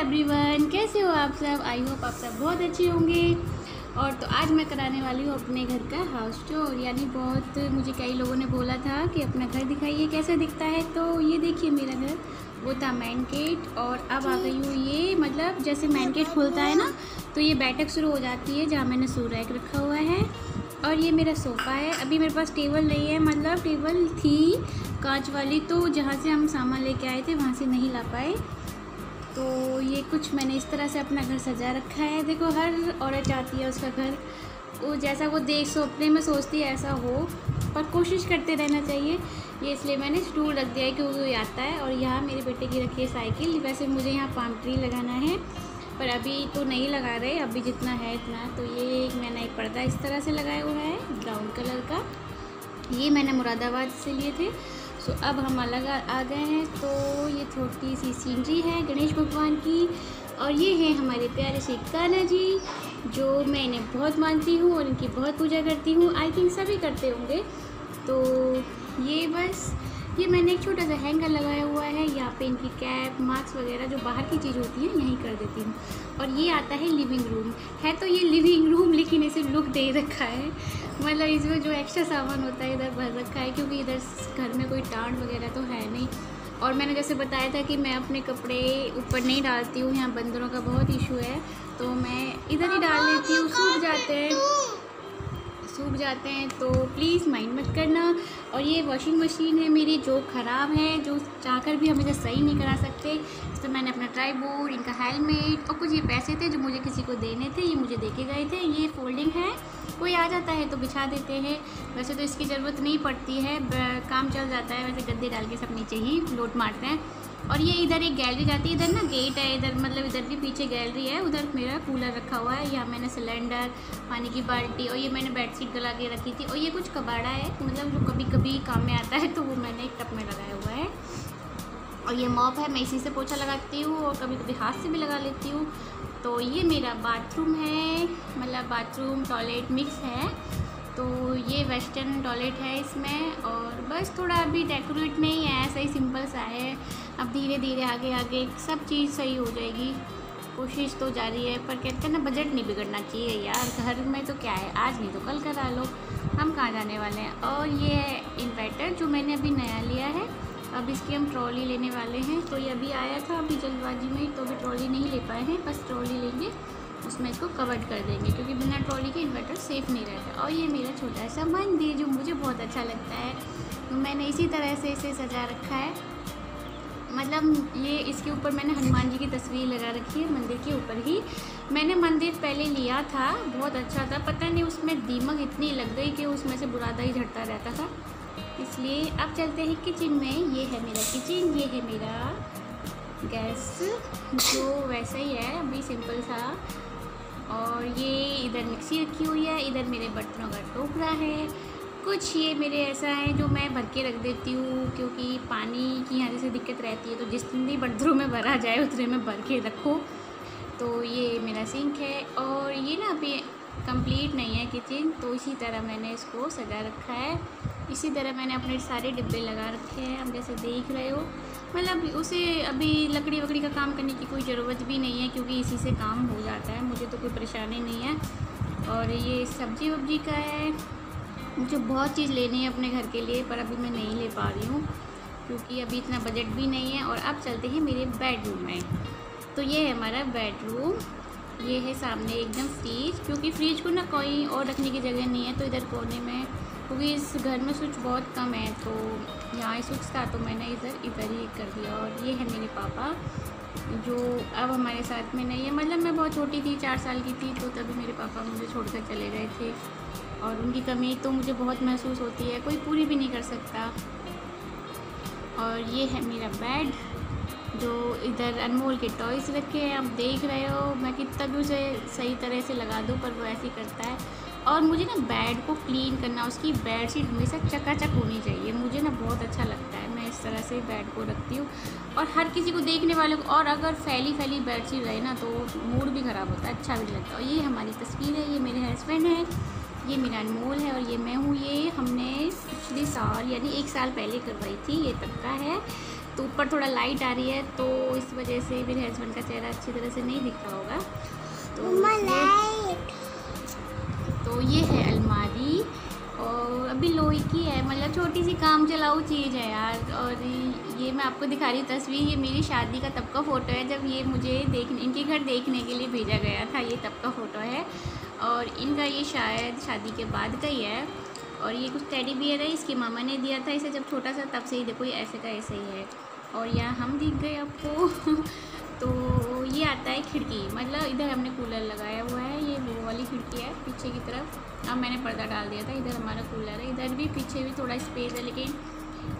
Everyone, कैसे हो आप सब। आई होप आप सब बहुत अच्छे होंगे। और तो आज मैं कराने वाली हूँ अपने घर का हाउस टूर। यानी बहुत मुझे कई लोगों ने बोला था कि अपना घर दिखाइए कैसा दिखता है। तो ये देखिए मेरा घर, वो था मेन गेट और अब आ गई हूँ ये, मतलब जैसे मेन गेट खुलता है ना तो ये बैठक शुरू हो जाती है जहाँ मैंने शू रैक रखा हुआ है। और ये मेरा सोफ़ा है। अभी मेरे पास टेबल नहीं है, मतलब टेबल थी कांच वाली, तो जहाँ से हम सामान लेके आए थे वहाँ से नहीं ला पाए। तो ये कुछ मैंने इस तरह से अपना घर सजा रखा है। देखो हर औरत चाहती है उसका घर वो जैसा वो देख सपने में सोचती है ऐसा हो, पर कोशिश करते रहना चाहिए। ये इसलिए मैंने स्टूल रख दिया है क्योंकि वो आता है। और यहाँ मेरे बेटे की रखी है साइकिल। वैसे मुझे यहाँ पाम ट्री लगाना है पर अभी तो नहीं लगा रहे, अभी जितना है इतना। तो ये मैंने एक पर्दा इस तरह से लगाया हुआ है ब्राउन कलर का, ये मैंने मुरादाबाद से लिए थे। सो अब हम अलग आ गए हैं। तो ये छोटी सी सीनरी है गणेश भगवान की। और ये है हमारे प्यारे से कान्हा जी, जो मैं इन्हें बहुत मानती हूँ और इनकी बहुत पूजा करती हूँ। आई थिंक सभी करते होंगे। तो ये बस ये मैंने एक छोटा सा हैंगर लगाया हुआ है। यहाँ पे इनकी कैप मास्क वगैरह जो बाहर की चीज़ होती है यहीं कर देती हूँ। और ये आता है लिविंग रूम। है तो ये लिविंग रूम लेकिन इसे लुक दे रखा है, मतलब इसमें जो एक्स्ट्रा सामान होता है इधर भर रखा है क्योंकि इधर घर में कोई टांड वगैरह तो है नहीं। और मैंने जैसे बताया था कि मैं अपने कपड़े ऊपर नहीं डालती हूँ, यहाँ बंदरों का बहुत इशू है, तो मैं इधर ही डाल लेती हूँ। सूख जाते हैं तो प्लीज़ माइंड मत करना। और ये वॉशिंग मशीन है मेरी जो ख़राब है, जो चाहकर भी हम इसे सही नहीं करा सकते। तो मैंने अपना ट्राईपोड, इनका हेलमेट और कुछ ये पैसे थे जो मुझे किसी को देने थे, ये मुझे देके गए थे। ये फोल्डिंग है, कोई आ जाता है तो बिछा देते हैं। वैसे तो इसकी ज़रूरत नहीं पड़ती है, काम चल जाता है। वैसे गद्दे डाल के सब नीचे ही लोट मारते हैं। और ये इधर एक गैलरी जाती है, इधर ना गेट है, इधर मतलब इधर भी पीछे गैलरी है। उधर मेरा कूलर रखा हुआ है। यहाँ मैंने सिलेंडर, पानी की बाल्टी और ये मैंने बेडशीट गला के रखी थी। और ये कुछ कबाड़ा है, मतलब जो कभी कभी काम में आता है, तो वो मैंने एक टब में लगाया हुआ है। और ये मॉप है, मैं इसी से पोछा लगाती हूँ और कभी कभी हाथ से भी लगा लेती हूँ। तो ये मेरा बाथरूम है, मतलब बाथरूम टॉयलेट मिक्स है। तो ये वेस्टर्न टॉयलेट है इसमें। और बस थोड़ा अभी डेकोरेट नहीं है, ऐसा ही सिंपल सा है। अब धीरे धीरे आगे आगे सब चीज़ सही हो जाएगी, कोशिश तो जारी है। पर कहते हैं ना बजट नहीं बिगड़ना चाहिए यार, घर में तो क्या है, आज नहीं तो कल करा लो, हम कहाँ जाने वाले हैं। और ये है इन्वर्टर जो मैंने अभी नया लिया है, अब इसकी हम ट्रॉली लेने वाले हैं। तो ये अभी आया था अभी जल्दबाजी में, तो अभी ट्रॉली नहीं ले पाए हैं, बस ट्रॉली लेंगे उसमें इसको कवर कर देंगे क्योंकि बिना ट्रॉली के इन्वर्टर सेफ़ नहीं रहता। और ये मेरा छोटा सा मंदिर जो मुझे बहुत अच्छा लगता है, तो मैंने इसी तरह से इसे सजा रखा है। मतलब ये इसके ऊपर मैंने हनुमान जी की तस्वीर लगा रखी है मंदिर के ऊपर ही। मैंने मंदिर पहले लिया था, बहुत अच्छा था, पता नहीं उसमें दीमक इतनी लग गई कि उसमें से बुरादा ही झड़ता रहता था। इसलिए अब चलते हैं किचन में। ये है मेरा किचन, ये है मेरा गैस जो वैसा ही है अभी सिंपल सा। और ये इधर मिक्सी रखी हुई है, इधर मेरे बर्तनों का टोकरा है। कुछ ये मेरे ऐसा है जो मैं भर के रख देती हूँ क्योंकि पानी की यहाँ जैसे दिक्कत रहती है, तो जितनी बर्तनों में भरा जाए उतने में भर के रखो। तो ये मेरा सिंक है। और ये ना अभी कंप्लीट नहीं है किचन, तो इसी तरह मैंने इसको सजा रखा है। इसी तरह मैंने अपने सारे डिब्बे लगा रखे हैं, आप जैसे देख रहे हो। मतलब उसे अभी लकड़ी वकड़ी का काम करने की कोई ज़रूरत भी नहीं है क्योंकि इसी से काम हो जाता है, मुझे तो कोई परेशानी नहीं है। और ये सब्जी वब्जी का है, मुझे बहुत चीज़ लेनी है अपने घर के लिए, पर अभी मैं नहीं ले पा रही हूँ क्योंकि अभी इतना बजट भी नहीं है। और अब चलते हैं मेरे बेडरूम में। तो ये है हमारा बेडरूम, ये है सामने एकदम फ्रीज, क्योंकि फ्रिज को ना कोई और रखने की जगह नहीं है, तो इधर कोने में, क्योंकि इस घर में स्विच बहुत कम है, तो यहाँ स्विच था तो मैंने इधर ही कर दिया। और ये है मेरे पापा जो अब हमारे साथ में नहीं है, मतलब मैं बहुत छोटी थी, 4 साल की थी, तो तभी मेरे पापा मुझे छोड़कर चले गए थे। और उनकी कमी तो मुझे बहुत महसूस होती है, कोई पूरी भी नहीं कर सकता। और ये है मेरा बेड जो इधर अनमोल के टॉयज़ रखे हैं, आप देख रहे हो। मैं कितना भी उसे सही तरह से लगा दूँ पर वो ऐसे ही करता है। और मुझे ना बेड को क्लीन करना, उसकी बेडशीट हमेशा चकाचक होनी चाहिए, मुझे ना बहुत अच्छा लगता है। मैं इस तरह से बेड को रखती हूँ और हर किसी को, देखने वाले को, और अगर फैली बेडशीट रहे ना तो मूड भी ख़राब होता है, अच्छा भी नहीं लगता। और ये हमारी तस्वीर है, ये मेरे हस्बैंड है, ये मेरा अनमोल है और ये मैं हूँ। ये हमने पिछले साल यानी 1 साल पहले करवाई थी, ये तब का है। तो ऊपर थोड़ा लाइट आ रही है तो इस वजह से मेरे हस्बैंड का चेहरा अच्छी तरह से नहीं दिख रहा होगा। तो ये है अलमारी और अभी लोहे की है, मतलब छोटी सी काम चलाऊ चीज़ है यार। और ये मैं आपको दिखा रही हूँ तस्वीर, ये मेरी शादी का तब का फ़ोटो है जब ये मुझे इनके घर देखने के लिए भेजा गया था। ये तब का फ़ोटो है और इनका ये शायद शादी के बाद का ही है। और ये कुछ टेडी बियर है, इसकी मामा ने दिया था इसे जब छोटा सा, तब से ही देखो ये ऐसे का ऐसे ही है। और यहाँ हम दिख गए आपको तो ये आता है खिड़की, मतलब इधर हमने कूलर लगाया हुआ है, ये वो वाली खिड़की है पीछे की तरफ। अब मैंने पर्दा डाल दिया था, इधर हमारा कूलर है, इधर भी पीछे भी थोड़ा स्पेस है। लेकिन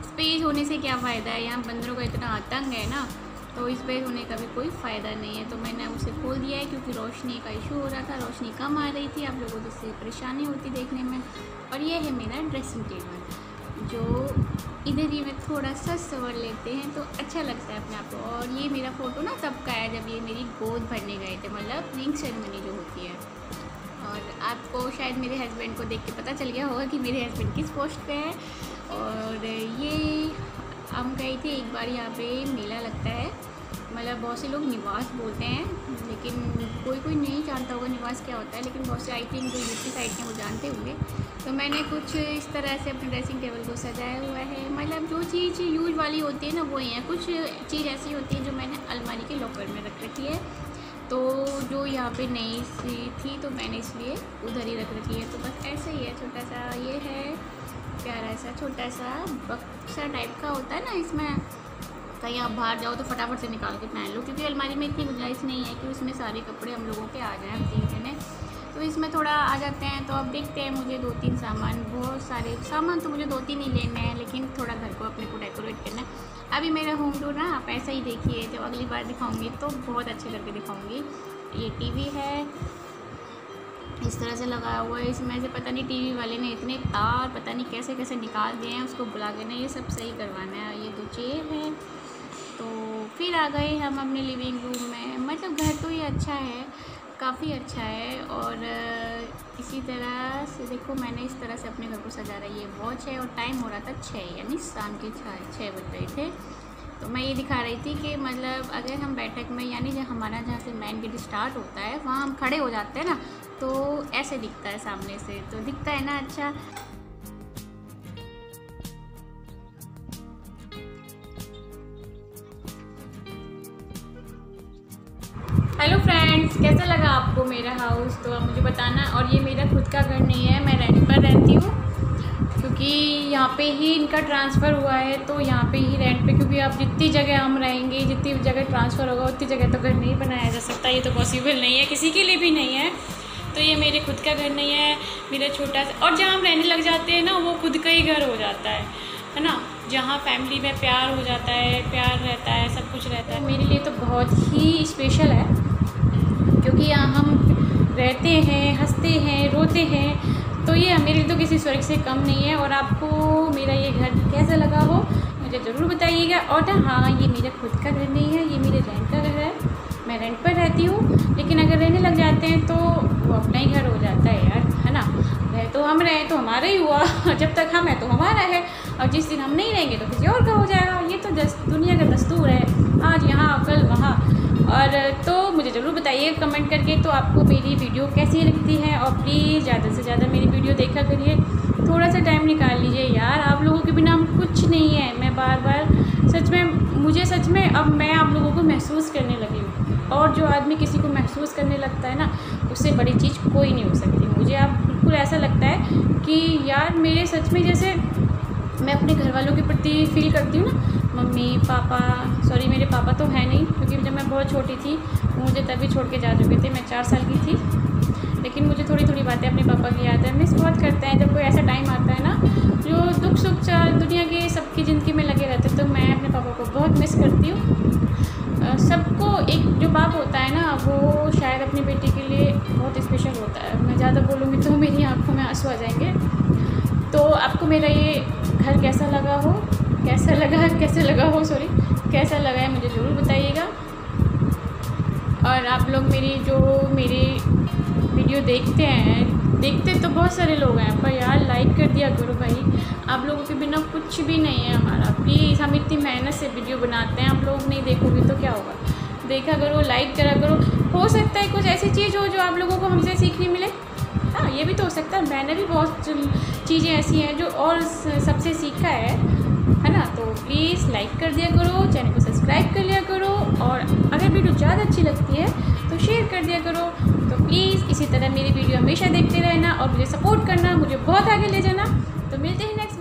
स्पेस होने से क्या फ़ायदा है, यहाँ बंदरों का इतना आतंक है ना, तो स्पेस होने का भी कोई फ़ायदा नहीं है। तो मैंने उसे खोल दिया है क्योंकि रोशनी का इशू हो रहा था, रोशनी कम आ रही थी, आप लोगों को जिससे परेशानी होती देखने में। और ये है मेरा ड्रेसिंग टेबल, जो इधर ही में थोड़ा सा सवर लेते हैं तो अच्छा लगता है अपने आप को। और ये मेरा फ़ोटो ना तब का है जब ये मेरी गोद भरने गए थे, मतलब रिंग सेरेमनी जो होती है। और आपको शायद मेरे हस्बैंड को देख के पता चल गया होगा कि मेरे हस्बैंड किस पोस्ट पे है। और ये हम गए थे एक बार, यहाँ पे मेला लगता है, मतलब बहुत से लोग निवास बोलते हैं लेकिन कोई नहीं जानता होगा निवास क्या होता है, लेकिन बहुत से आई थिंक जो यूपी साइड के वो जानते होंगे। तो मैंने कुछ इस तरह से अपने ड्रेसिंग टेबल को सजाया हुआ है, मतलब जो चीज़ यूज वाली होती है ना वो ही है। कुछ चीज़ ऐसी होती है जो मैंने अलमारी के लॉकर में रख रखी है, तो जो यहाँ पे नई सी थी तो मैंने इसलिए उधर ही रख रखी है। तो बस ऐसे ही है, छोटा सा ये है, प्यारा सा छोटा सा बक्सा टाइप का होता है ना, इसमें कहीं आप बाहर जाओ तो फटाफट से निकाल के पहन लो, क्योंकि अलमारी में इतनी गुंजाइश नहीं है कि उसमें सारे कपड़े हम लोगों के आ जाएँ, हम 3 जने तो इसमें थोड़ा आ जाते हैं। तो अब देखते हैं, मुझे 2-3 सामान, बहुत सारे सामान तो मुझे 2-3 ही लेने हैं, लेकिन थोड़ा घर को अपने को डेकोरेट करना है। अभी मेरा होम टूर ना आप ऐसा ही देखिए, जब अगली बार दिखाऊंगी तो बहुत अच्छे करके दिखाऊंगी। ये टीवी है, इस तरह से लगाया हुआ है, इसमें से पता नहीं टीवी वाले ने इतने तार पता नहीं कैसे कैसे निकाल दिए हैं, उसको बुला के ना ये सब सही करवाना है। ये 2 चेयर है। तो फिर आ गए हम अपने लिविंग रूम में, मतलब घर तो ये अच्छा है, काफ़ी अच्छा है। और इसी तरह से देखो मैंने इस तरह से अपने घर को सजा रहा है। ये वॉच है और टाइम हो रहा था 6, यानी शाम के 6 बज रहे थे। तो मैं ये दिखा रही थी कि मतलब अगर हम बैठक में, यानी जब हमारा जहाँ से मेन गेट स्टार्ट होता है वहाँ हम खड़े हो जाते हैं ना, तो ऐसे दिखता है सामने से, तो दिखता है ना अच्छा। हेलो फ्रेंड्स, कैसा लगा आपको मेरा हाउस, तो आप मुझे बताना। और ये मेरा खुद का घर नहीं है, मैं रेंट पर रहती हूँ, क्योंकि यहाँ पे ही इनका ट्रांसफ़र हुआ है, तो यहाँ पे ही रेंट पे, क्योंकि अब जितनी जगह हम रहेंगे, जितनी जगह ट्रांसफ़र होगा उतनी जगह तो घर नहीं बनाया जा सकता, ये तो पॉसिबल नहीं है, किसी के लिए भी नहीं है। तो ये मेरे खुद का घर नहीं है, मेरा छोटा सा। और जहाँ हम रहने लग जाते हैं ना, वो खुद का ही घर हो जाता है ना, जहाँ फैमिली में प्यार हो जाता है, प्यार रहता है, सब कुछ रहता है। मेरे लिए तो बहुत ही स्पेशल है, क्योंकि यहाँ हम रहते हैं, हंसते हैं, रोते हैं, तो ये मेरे लिए तो किसी स्वर्ग से कम नहीं है। और आपको मेरा ये घर कैसा लगा हो मुझे ज़रूर बताइएगा। और हाँ, ये मेरा खुद का घर नहीं है, ये मेरे रेंट का घर है, मैं रेंट पर रहती हूँ। लेकिन अगर रहने लग जाते हैं तो वो अपना ही घर हो जाता है यार, है ना। रहे तो हम रहे तो हमारा ही हुआ, जब तक हम हैं तो हमारा है, और जिस दिन हम नहीं रहेंगे तो किसी और का हो जाएगा। ये तो दुनिया का दस्तूर है, आज यहाँ कल वहाँ। और तो मुझे ज़रूर बताइए कमेंट करके तो आपको मेरी वीडियो कैसी लगती है। और प्लीज़ ज़्यादा से ज़्यादा मेरी वीडियो देखा करिए, थोड़ा सा टाइम निकाल लीजिए यार, आप लोगों के बिना हम कुछ नहीं है। मैं बार सच में, मुझे सच में अब मैं आप लोगों को महसूस करने लगी हूँ, और जो आदमी किसी को महसूस करने लगता है ना, उससे बड़ी चीज़ कोई नहीं हो सकती। मुझे अब बिल्कुल ऐसा लगता है कि यार मेरे सच में, जैसे मैं अपने घर वालों के प्रति फील करती हूँ ना, मम्मी पापा, सॉरी मेरे पापा तो है नहीं, क्योंकि जब मैं बहुत छोटी थी मुझे तभी छोड़ के जा चुके थे, मैं 4 साल की थी। लेकिन मुझे थोड़ी थोड़ी बातें अपने पापा की याद है, मिस बहुत करते हैं। जब कोई ऐसा टाइम आता है ना, जो दुख सुख दुनिया के सबकी ज़िंदगी में लगे रहते हैं, तो मैं अपने पापा को बहुत मिस करती हूँ। सबको एक जो बाप होता है ना, वो शायद अपनी बेटी के लिए बहुत स्पेशल होता है। मैं ज़्यादा बोलूँगी तो मेरी आँखों में आंसू आ जाएंगे। तो आपको मेरा ये घर कैसा लगा हो, कैसा लगा है मुझे ज़रूर बताइएगा। और आप लोग मेरी वीडियो देखते हैं देखते तो बहुत सारे लोग हैं, पर यार लाइक कर दिया करो भाई। आप लोगों के बिना कुछ भी नहीं है हमारा। प्लीज़, हम इतनी मेहनत से वीडियो बनाते हैं, आप लोग नहीं देखोगे तो क्या होगा। देखा करो, लाइक करा करो। हो सकता है कुछ ऐसी चीज़ हो जो आप लोगों को हमसे सीखने मिले। हाँ, ये भी तो हो सकता है। मैंने भी बहुत चीज़ें ऐसी हैं जो और सबसे सीखा है ना। तो प्लीज़ लाइक कर दिया करो, चैनल को सब्सक्राइब कर लिया करो, और अगर वीडियो ज़्यादा अच्छी लगती है तो शेयर कर दिया करो। तो प्लीज़ इसी तरह मेरी वीडियो हमेशा देखते रहना और मुझे सपोर्ट करना, मुझे बहुत आगे ले जाना। तो मिलते हैं नेक्स्ट